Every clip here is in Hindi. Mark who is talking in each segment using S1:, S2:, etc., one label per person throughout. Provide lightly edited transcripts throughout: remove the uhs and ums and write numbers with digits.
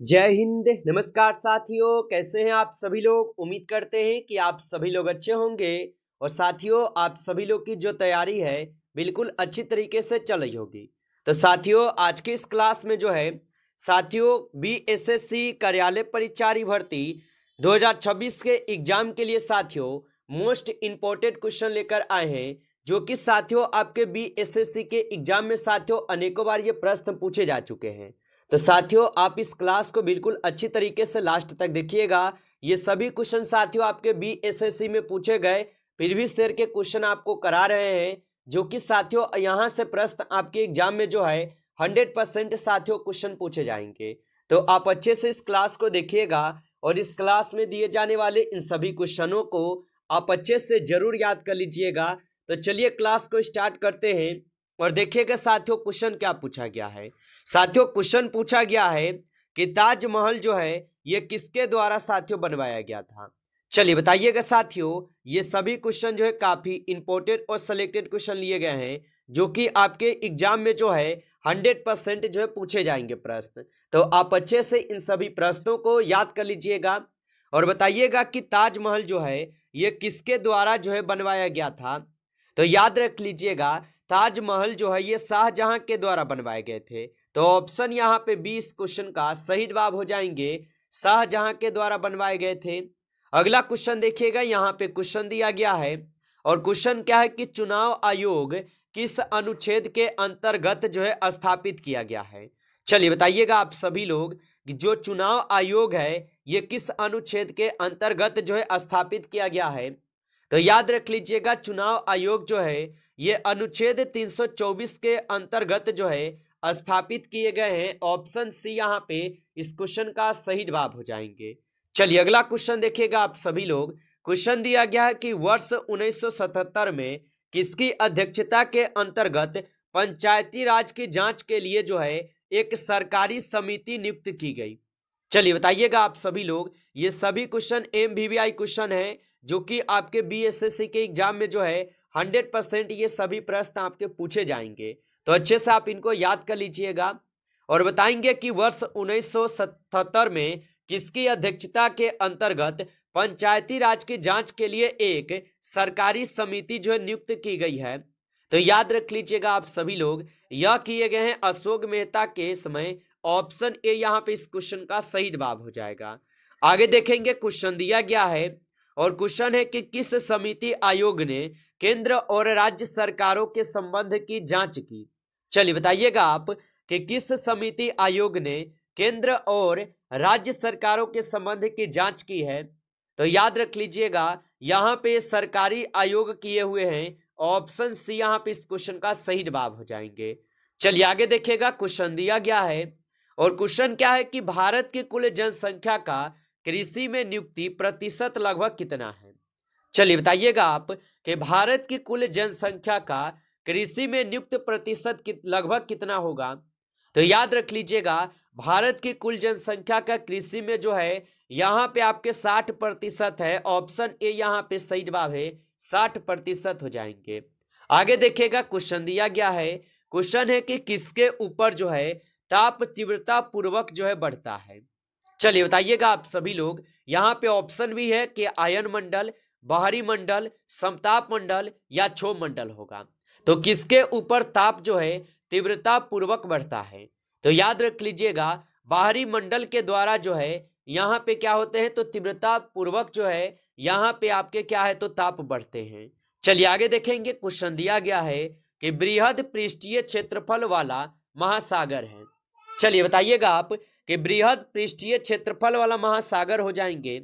S1: जय हिंद। नमस्कार साथियों, कैसे हैं आप सभी लोग। उम्मीद करते हैं कि आप सभी लोग अच्छे होंगे और साथियों आप सभी लोग की जो तैयारी है बिल्कुल अच्छी तरीके से चल रही होगी। तो साथियों आज के इस क्लास में जो है साथियों बीएसएससी कार्यालय परिचारी भर्ती 2026 के एग्जाम के लिए साथियों मोस्ट इंपोर्टेंट क्वेश्चन लेकर आए हैं, जो कि साथियों आपके बीएसएससी के एग्जाम में साथियों अनेकों बार ये प्रश्न पूछे जा चुके हैं। तो साथियों आप इस क्लास को बिल्कुल अच्छी तरीके से लास्ट तक देखिएगा। ये सभी क्वेश्चन साथियों आपके बीएसएससी में पूछे गए प्रीवियस ईयर के क्वेश्चन आपको करा रहे हैं, जो कि साथियों यहाँ से प्रश्न आपके एग्जाम में जो है 100% साथियों क्वेश्चन पूछे जाएंगे। तो आप अच्छे से इस क्लास को देखिएगा और इस क्लास में दिए जाने वाले इन सभी क्वेश्चनों को आप अच्छे से जरूर याद कर लीजिएगा। तो चलिए क्लास को स्टार्ट करते हैं और देखिएगा साथियों क्वेश्चन क्या पूछा गया है। साथियों क्वेश्चन पूछा गया है कि ताजमहल जो है ये किसके द्वारा साथियों बनवाया गया था। चलिए बताइएगा साथियों, ये सभी क्वेश्चन जो है काफी इंपॉर्टेंट और सिलेक्टेड क्वेश्चन लिए गए हैं, जो कि आपके एग्जाम में जो है 100% जो है पूछे जाएंगे प्रश्न। तो आप अच्छे से इन सभी प्रश्नों को याद कर लीजिएगा और बताइएगा कि ताजमहल जो है ये किसके द्वारा जो है बनवाया गया था। तो याद रख लीजिएगा ताजमहल जो है ये शाहजहां के द्वारा बनवाए गए थे। तो ऑप्शन यहाँ पे 20 क्वेश्चन का सही जवाब हो जाएंगे, शाहजहां के द्वारा बनवाए गए थे। अगला क्वेश्चन देखिएगा, यहाँ पे क्वेश्चन दिया गया है और क्वेश्चन क्या है कि चुनाव आयोग किस अनुच्छेद के अंतर्गत जो है स्थापित किया गया है। चलिए बताइएगा आप सभी लोग कि जो चुनाव आयोग है ये किस अनुच्छेद के अंतर्गत जो है स्थापित किया गया है। तो याद रख लीजिएगा चुनाव आयोग जो है ये अनुच्छेद 324 के अंतर्गत जो है स्थापित किए गए हैं। ऑप्शन सी यहाँ पे इस क्वेश्चन का सही जवाब हो जाएंगे। चलिए अगला क्वेश्चन देखिएगा आप सभी लोग। क्वेश्चन दिया गया है कि वर्ष 1977 में किसकी अध्यक्षता के अंतर्गत पंचायती राज की जांच के लिए जो है एक सरकारी समिति नियुक्त की गई। चलिए बताइएगा आप सभी लोग, ये सभी क्वेश्चन एमवीवीआई क्वेश्चन है, जो कि आपके बीएसएससी के एग्जाम में जो है 100% ये सभी प्रश्न आपके पूछे जाएंगे। तो अच्छे से आप इनको याद कर लीजिएगा और बताएंगे कि वर्ष 1977 में किसकी अध्यक्षता के अंतर्गत पंचायती राज की जांच के लिए एक सरकारी समिति जो है नियुक्त की गई है। तो याद रख लीजिएगा आप सभी लोग, यह किए गए हैं अशोक मेहता के समय। ऑप्शन ए यहाँ पे इस क्वेश्चन का सही जवाब हो जाएगा। आगे देखेंगे क्वेश्चन दिया गया है और क्वेश्चन है कि किस समिति आयोग ने केंद्र और राज्य सरकारों के संबंध की जांच की। चलिए बताइएगा आप कि किस समिति आयोग ने केंद्र और राज्य सरकारों के संबंध की जांच की है। तो याद रख लीजिएगा यहाँ पे सरकारी आयोग किए हुए हैं। ऑप्शन सी यहाँ पे इस क्वेश्चन का सही जवाब हो जाएंगे। चलिए आगे देखिएगा क्वेश्चन दिया गया है और क्वेश्चन क्या है कि भारत की कुल जनसंख्या का कृषि में नियुक्ति प्रतिशत लगभग कितना है। चलिए बताइएगा आप कि भारत की कुल जनसंख्या का कृषि में नियुक्त प्रतिशत लगभग कितना होगा। तो याद रख लीजिएगा भारत की कुल जनसंख्या का कृषि में जो है यहाँ पे आपके 60% है। ऑप्शन ए यहाँ पे सही जवाब है, 60% हो जाएंगे। आगे देखिएगा क्वेश्चन दिया गया है। क्वेश्चन है कि किसके ऊपर जो है ताप तीव्रता पूर्वक जो है बढ़ता है। चलिए बताइएगा आप सभी लोग, यहाँ पे ऑप्शन भी है कि आयन मंडल, बाहरी मंडल, समताप मंडल या क्षोभ मंडल होगा। तो किसके ऊपर ताप जो है तीव्रता पूर्वक बढ़ता है। तो याद रख लीजिएगा बाहरी मंडल के द्वारा जो है यहाँ पे क्या होते हैं तो तीव्रता पूर्वक जो है यहाँ पे आपके क्या है तो ताप बढ़ते हैं। चलिए आगे देखेंगे क्वेश्चन दिया गया है कि बृहद पृष्ठीय क्षेत्रफल वाला महासागर है। चलिए बताइएगा आप कि बृहद पृष्ठीय क्षेत्रफल वाला महासागर हो जाएंगे।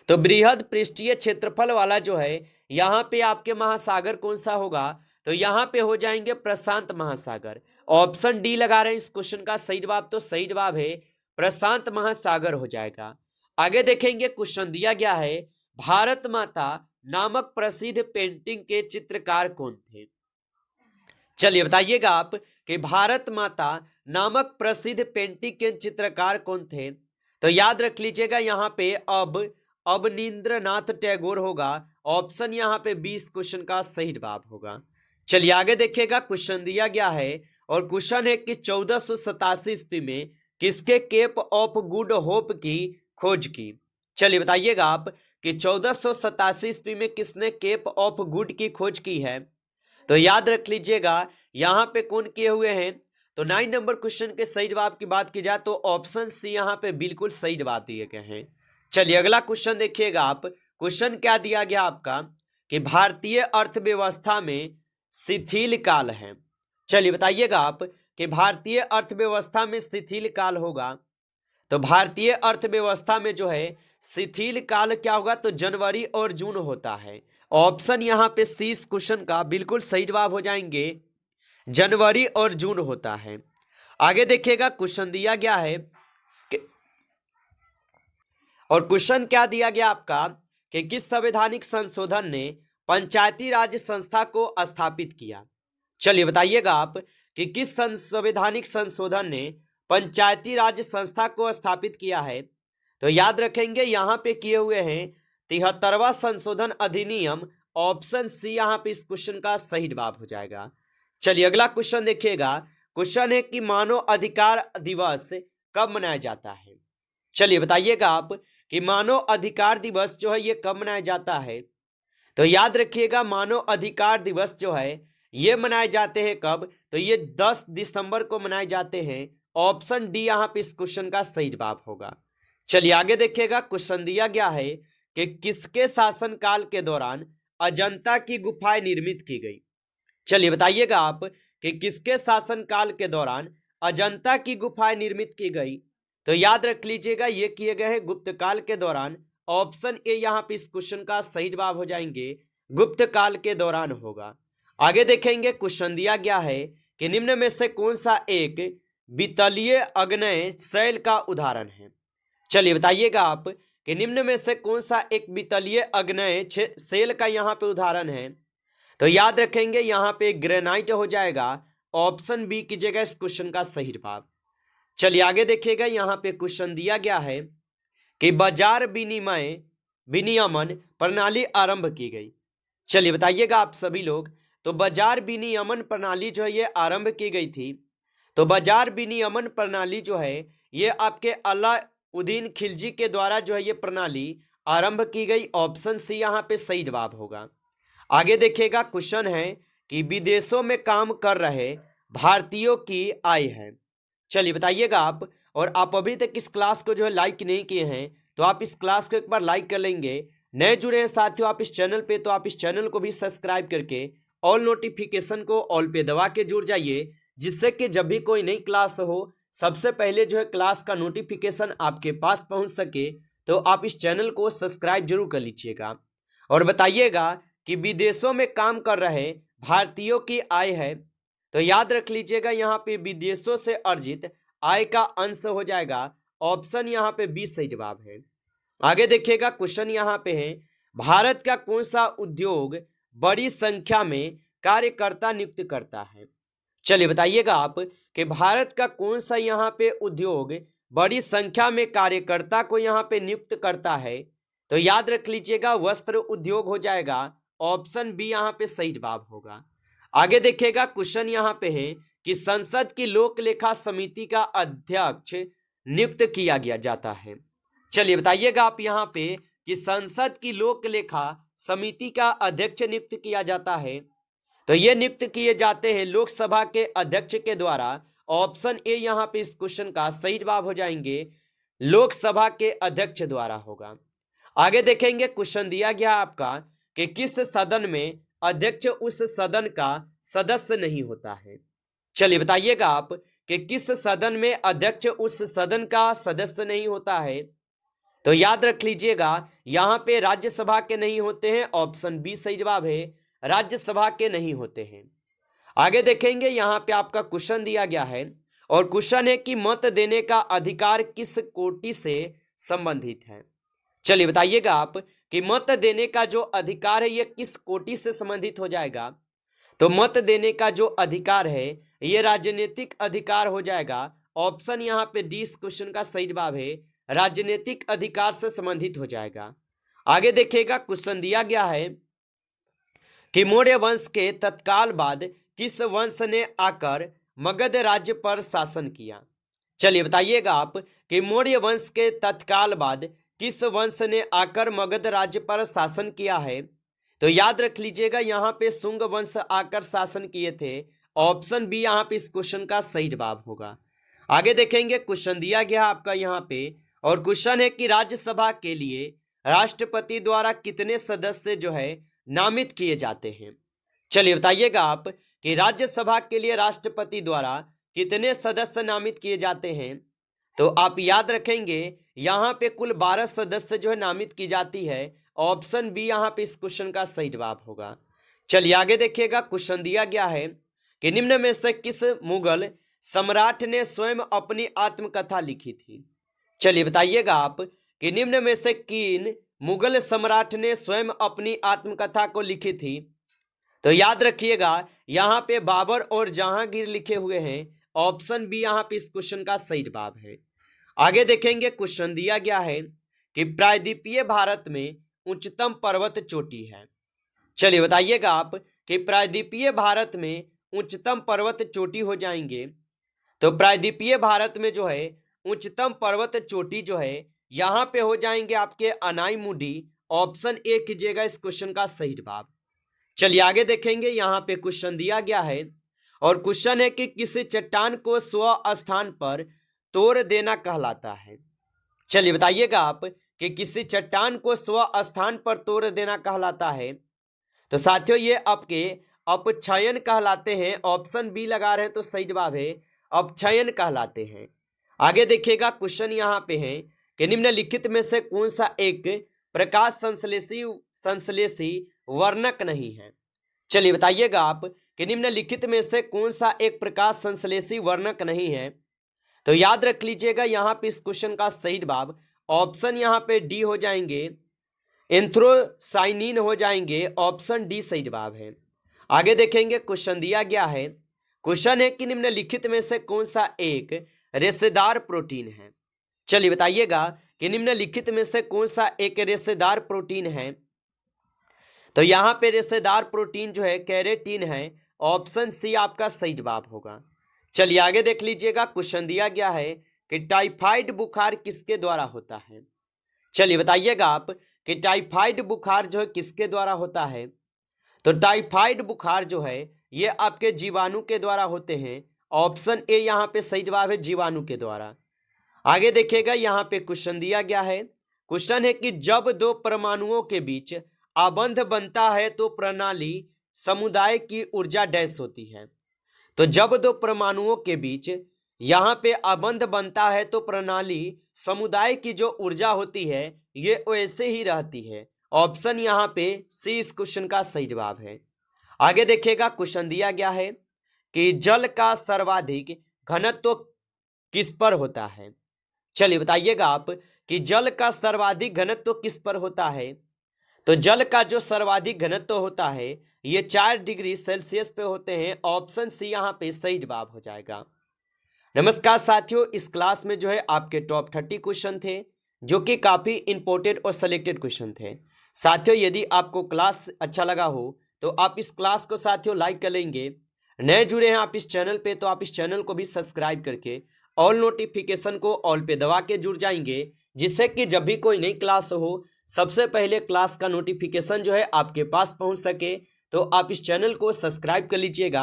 S1: तो बृहद पृष्ठीय क्षेत्रफल वाला जो है यहाँ पे आपके महासागर कौन सा होगा। तो यहाँ पे हो जाएंगे प्रशांत महासागर। ऑप्शन डी लगा रहे हैं इस क्वेश्चन का सही जवाब। तो सही जवाब है प्रशांत महासागर हो जाएगा। आगे देखेंगे क्वेश्चन दिया गया है भारत माता नामक प्रसिद्ध पेंटिंग के चित्रकार कौन थे। चलिए बताइएगा आप कि भारत माता नामक प्रसिद्ध पेंटिंग के चित्रकार कौन थे। तो याद रख लीजिएगा यहाँ पे अवनींद्रनाथ टैगोर होगा। ऑप्शन यहाँ पे 20 क्वेश्चन का सही जवाब होगा। चलिए आगे देखिएगा क्वेश्चन दिया गया है और क्वेश्चन है कि 1487 ईस्वी में किसके केप ऑफ गुड होप की खोज की? चलिए बताइएगा आप कि 1487 ईस्वी में किसने केप ऑफ गुड की खोज की है? तो याद रख लीजिएगा यहाँ पे कौन किए हुए हैं। तो 9 नंबर क्वेश्चन के सही जवाब की बात की जाए तो ऑप्शन सी यहाँ पे बिल्कुल सही जवाब दिए गए हैं। चलिए अगला क्वेश्चन देखिएगा आप। क्वेश्चन क्या दिया गया आपका कि भारतीय अर्थव्यवस्था में शिथिल काल है। चलिए बताइएगा आप कि भारतीय अर्थव्यवस्था में शिथिल काल होगा। तो भारतीय अर्थव्यवस्था में जो है शिथिल काल क्या होगा? तो जनवरी और जून होता है। ऑप्शन यहाँ पे सी इस क्वेश्चन का बिल्कुल सही जवाब हो जाएंगे, जनवरी और जून होता है। आगे देखिएगा क्वेश्चन दिया गया है और क्वेश्चन क्या दिया गया आपका कि किस संवैधानिक संशोधन ने पंचायती राज संस्था को स्थापित किया? चलिए बताइएगा आप कि किस संवैधानिक संशोधन ने पंचायती राज संस्था को स्थापित किया है? तो याद रखेंगे यहाँ पे किए हुए हैं 73वां संशोधन अधिनियम। ऑप्शन सी यहाँ पे इस क्वेश्चन का सही जवाब हो जाएगा। चलिए अगला क्वेश्चन देखिएगा। क्वेश्चन है कि मानव अधिकार दिवस कब मनाया जाता है? चलिए बताइएगा आप कि मानव अधिकार दिवस जो है ये कब मनाया जाता है? तो याद रखिएगा मानव अधिकार दिवस जो है ये मनाए जाते हैं कब? तो ये 10 दिसंबर को मनाए जाते हैं। ऑप्शन डी यहाँ पे इस क्वेश्चन का सही जवाब होगा। चलिए आगे देखिएगा क्वेश्चन दिया गया है कि किसके शासनकाल के दौरान अजंता की गुफाएं निर्मित की गई? चलिए बताइएगा आप कि किसके शासनकाल के दौरान अजंता की गुफाएं निर्मित की गई? तो याद रख लीजिएगा ये किए गए हैं गुप्त काल के दौरान। ऑप्शन ए यहाँ पे इस क्वेश्चन का सही जवाब हो जाएंगे, गुप्त काल के दौरान होगा। आगे देखेंगे क्वेश्चन दिया गया है कि निम्न में से कौन सा एक वितलीय अग्नेय शैल का उदाहरण है? चलिए बताइएगा आप कि निम्न में से कौन सा एक वितलीय अग्नेय शैल का यहाँ पे उदाहरण है? तो याद रखेंगे यहाँ पे ग्रेनाइट हो जाएगा। ऑप्शन बी कीजिएगा इस क्वेश्चन का सही जवाब। चलिए आगे देखिएगा यहाँ पे क्वेश्चन दिया गया है कि बाजार विनियमन प्रणाली आरंभ की गई। चलिए बताइएगा आप सभी लोग, तो बाजार विनियमन प्रणाली जो है ये आरंभ की गई थी। तो बाजार विनियमन प्रणाली जो है ये आपके अलाउद्दीन खिलजी के द्वारा जो है ये प्रणाली आरंभ की गई। ऑप्शन सी यहाँ पे सही जवाब होगा। आगे देखिएगा क्वेश्चन है कि विदेशों में काम कर रहे भारतीयों की आय है। चलिए बताइएगा आप, और आप अभी तक इस क्लास को जो है लाइक नहीं किए हैं तो आप इस क्लास को एक बार लाइक कर लेंगे। नए जुड़े हैं साथियों आप इस चैनल पे, तो आप इस चैनल को भी सब्सक्राइब करके ऑल नोटिफिकेशन को ऑल पे दबा के जुड़ जाइए, जिससे कि जब भी कोई नई क्लास हो सबसे पहले जो है क्लास का नोटिफिकेशन आपके पास पहुंच सके। तो आप इस चैनल को सब्सक्राइब जरूर कर लीजिएगा और बताइएगा कि विदेशों में काम कर रहे भारतीयों की आय है। तो याद रख लीजिएगा यहाँ पे विदेशों से अर्जित आय का अंश हो जाएगा। ऑप्शन यहाँ पे बी सही जवाब है। आगे देखिएगा क्वेश्चन यहाँ पे है, भारत का कौन सा उद्योग बड़ी संख्या में कार्यकर्ता नियुक्त करता है? चलिए बताइएगा आप कि भारत का कौन सा यहाँ पे उद्योग बड़ी संख्या में कार्यकर्ता को यहाँ पे नियुक्त करता है? तो याद रख लीजिएगा वस्त्र उद्योग हो जाएगा। ऑप्शन बी यहाँ पे सही जवाब होगा। आगे देखिएगा क्वेश्चन यहाँ पे है कि संसद की लोक लेखा समिति का अध्यक्ष नियुक्त किया गया जाता है। चलिए बताइएगा आप यहाँ पे कि संसद की लोक लेखा समिति का अध्यक्ष नियुक्त किया जाता है। तो ये नियुक्त किए जाते हैं लोकसभा के अध्यक्ष के द्वारा। ऑप्शन ए यहाँ पे इस क्वेश्चन का सही जवाब हो जाएंगे, लोकसभा के अध्यक्ष द्वारा होगा। आगे देखेंगे क्वेश्चन दिया गया आपका कि किस सदन में अध्यक्ष उस सदन का सदस्य नहीं होता है? चलिए बताइएगा आप कि किस सदन में अध्यक्ष उस सदन का सदस्य नहीं होता है? तो याद रख लीजिएगा यहाँ पे राज्यसभा के नहीं होते हैं। ऑप्शन बी सही जवाब है, राज्यसभा के नहीं होते हैं। आगे देखेंगे यहाँ पे आपका क्वेश्चन दिया गया है और क्वेश्चन है कि मत देने का अधिकार किस कोटि से संबंधित है? चलिए बताइएगा आप कि मत देने का जो अधिकार है ये किस कोटि से संबंधित हो जाएगा? तो मत देने का जो अधिकार है ये राजनीतिक अधिकार हो जाएगा। ऑप्शन यहाँ पे डी इस क्वेश्चन का सही जवाब है, राजनीतिक अधिकार से संबंधित हो जाएगा। आगे देखिएगा क्वेश्चन दिया गया है कि मौर्य वंश के तत्काल बाद किस वंश ने आकर मगध राज्य पर शासन किया? चलिए बताइएगा आप कि मौर्य वंश के तत्काल बाद किस वंश ने आकर मगध राज्य पर शासन किया है? तो याद रख लीजिएगा, यहाँ पे शुंग वंश आकर शासन किए थे। ऑप्शन बी यहाँ पे इस क्वेश्चन का सही जवाब होगा। आगे देखेंगे, क्वेश्चन दिया गया आपका यहाँ पे, और क्वेश्चन है कि राज्यसभा के लिए राष्ट्रपति द्वारा कितने सदस्य जो है नामित किए जाते हैं? चलिए बताइएगा आप कि राज्यसभा के लिए राष्ट्रपति द्वारा कितने सदस्य नामित किए जाते हैं? तो आप याद रखेंगे, यहाँ पे कुल 12 सदस्य जो है नामित की जाती है। ऑप्शन बी यहाँ पे इस क्वेश्चन का सही जवाब होगा। चलिए आगे देखिएगा, क्वेश्चन दिया गया है कि निम्न में से किस मुगल सम्राट ने स्वयं अपनी आत्मकथा लिखी थी? चलिए बताइएगा आप कि निम्न में से किन मुगल सम्राट ने स्वयं अपनी आत्मकथा को लिखी थी? तो याद रखिएगा, यहाँ पे बाबर और जहांगीर लिखे हुए हैं। ऑप्शन बी यहाँ पे इस क्वेश्चन का सही जवाब है। आगे देखेंगे, क्वेश्चन दिया गया है कि प्रायद्वीपीय भारत में उच्चतम पर्वत चोटी है। चलिए बताइएगा आप कि प्रायद्वीपीय भारत में उच्चतम पर्वत चोटी हो जाएंगे। तो प्रायद्वीपीय भारत में जो है उच्चतम पर्वत चोटी जो है यहाँ पे हो जाएंगे आपके अनाईमुडी। ऑप्शन ए कीजिएगा इस क्वेश्चन का सही जवाब। चलिए आगे देखेंगे, यहाँ पे क्वेश्चन दिया गया है और क्वेश्चन है कि किसी चट्टान को स्व स्थान पर तोड़ देना कहलाता है? चलिए बताइएगा आप कि किसी चट्टान को स्व स्थान पर तोड़ देना कहलाता है? तो साथियों ये आपके अपक्षयन कहलाते हैं। ऑप्शन बी लगा रहे हैं तो सही जवाब है, अपक्षयन कहलाते हैं। आगे देखिएगा, क्वेश्चन यहाँ पे है कि निम्नलिखित में से कौन सा एक प्रकाश संश्लेषी वर्णक नहीं है? चलिए बताइएगा आप कि निम्नलिखित में से कौन सा एक प्रकाश संश्लेषी वर्णक नहीं है? तो याद रख लीजिएगा, यहाँ पे इस क्वेश्चन का सही जवाब ऑप्शन यहाँ पे डी हो जाएंगे, एंथ्रोसाइनिन हो जाएंगे। ऑप्शन डी सही जवाब है। आगे देखेंगे, क्वेश्चन दिया गया है, क्वेश्चन है कि निम्नलिखित में से कौन सा एक रेशेदार प्रोटीन है? चलिए बताइएगा कि निम्नलिखित में से कौन सा एक रेशेदार प्रोटीन है? तो यहाँ पे रेशेदार प्रोटीन जो है केरेटिन है। ऑप्शन सी आपका सही जवाब होगा। चलिए आगे देख लीजिएगा, क्वेश्चन दिया गया है कि टाइफाइड बुखार किसके द्वारा होता है? चलिए बताइएगा आप कि टाइफाइड बुखार जो है किसके द्वारा होता है? तो टाइफाइड बुखार जो है ये आपके जीवाणु के द्वारा होते हैं। ऑप्शन ए यहाँ पे सही जवाब है, जीवाणु के द्वारा। आगे देखिएगा, यहाँ पे क्वेश्चन दिया गया है, क्वेश्चन है कि जब दो परमाणुओं के बीच आबंध बनता है तो प्रणाली समुदाय की ऊर्जा डैश होती है। तो जब दो परमाणुओं के बीच यहाँ पे आबंध बनता है तो प्रणाली समुदाय की जो ऊर्जा होती है ये वैसे ही रहती है। ऑप्शन यहाँ पे सी इस क्वेश्चन का सही जवाब है। आगे देखिएगा, क्वेश्चन दिया गया है कि जल का सर्वाधिक घनत्व किस पर होता है? चलिए बताइएगा आप कि जल का सर्वाधिक घनत्व किस पर होता है? तो जल का जो सर्वाधिक घनत्व होता है ये 4 डिग्री सेल्सियस पे होते हैं। ऑप्शन सी यहाँ पे सही जवाब हो जाएगा। नमस्कार साथियों, इस क्लास में जो है आपके टॉप 30 क्वेश्चन थे जो कि काफ़ी इंपॉर्टेंट और सिलेक्टेड क्वेश्चन थे। साथियों यदि आपको क्लास अच्छा लगा हो तो आप इस क्लास को साथियों लाइक कर लेंगे। नए जुड़े हैं आप इस चैनल पे तो आप इस चैनल को भी सब्सक्राइब करके ऑल नोटिफिकेशन को ऑल पे दबा के जुड़ जाएंगे, जिससे कि जब भी कोई नई क्लास हो सबसे पहले क्लास का नोटिफिकेशन जो है आपके पास पहुंच सके। तो आप इस चैनल को सब्सक्राइब कर लीजिएगा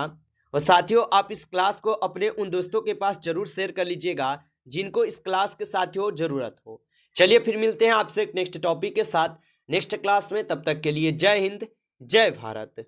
S1: और साथियों आप इस क्लास को अपने उन दोस्तों के पास जरूर शेयर कर लीजिएगा जिनको इस क्लास के साथियों जरूरत हो। चलिए फिर मिलते हैं आपसे एक नेक्स्ट टॉपिक के साथ नेक्स्ट क्लास में। तब तक के लिए जय हिंद, जय भारत।